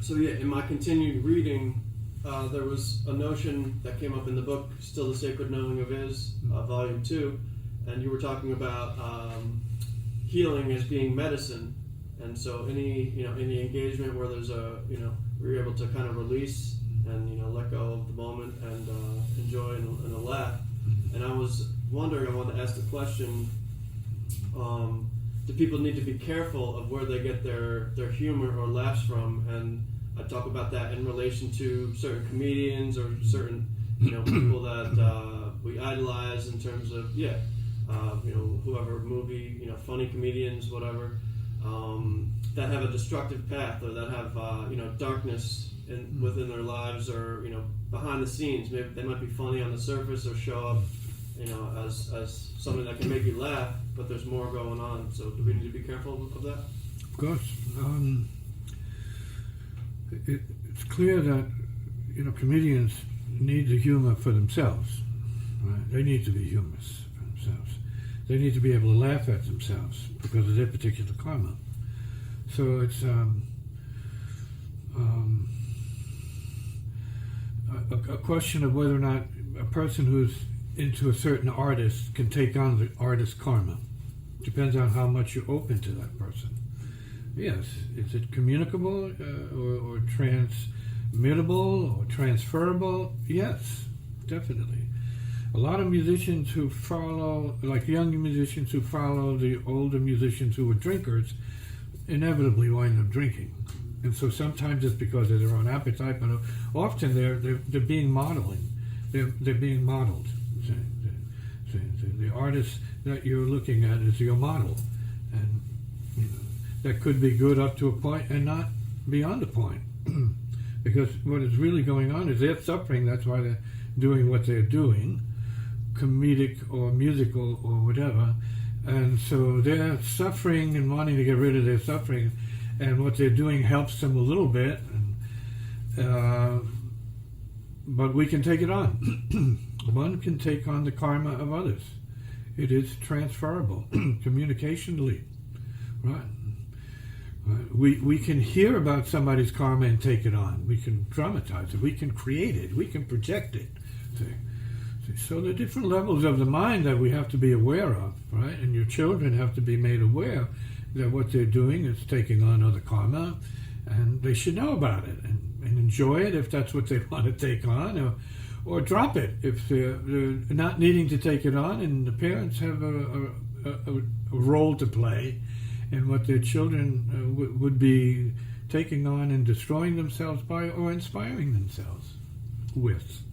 So yeah, in my continued reading, there was a notion that came up in the book, Still the Sacred Knowing of Is, Volume 2, and you were talking about healing as being medicine. And so any engagement where there's where you're able to kind of release and let go of the moment and enjoy and a laugh. And I was wondering, I wanted to ask the question: do people need to be careful of where they get their humor or laughs from? And I talk about that in relation to certain comedians or certain people that we idolize in terms of whoever movie, funny comedians, whatever. That have a destructive path, or that have darkness within their lives, or behind the scenes. Maybe they might be funny on the surface or show up as something that can make you laugh, but there's more going on. So do we need to be careful of that? Of course. It's clear that comedians need the humor for themselves. Right? They need to be humorous for themselves. They need to be able to laugh at themselves because of their particular karma. So it's a question of whether or not a person who's into a certain artist can take on the artist's karma. Depends on how much you're open to that person. Yes, is it communicable or transmittable or transferable? Yes, definitely. A lot of musicians who follow, like young musicians who follow the older musicians who were drinkers, inevitably wind up drinking. And so sometimes it's because of their own appetite, but often they're being modeling. They're being modeled. The artist that you're looking at is your model, and that could be good up to a point and not beyond a point. Because what is really going on is they're suffering. That's why they're doing what they're doing, comedic or musical or whatever. And so they're suffering and wanting to get rid of their suffering, and what they're doing helps them a little bit. But we can take it on. One can take on the karma of others. It is transferable, communicationally, right? We can hear about somebody's karma and take it on. We can dramatize it. We can create it. We can project it. So there are different levels of the mind that we have to be aware of, right? And your children have to be made aware that what they're doing is taking on other karma, and they should know about it and enjoy it if that's what they want to take on, or drop it if they're not needing to take it on, and the parents have a role to play in what their children would be taking on and destroying themselves by, or inspiring themselves with.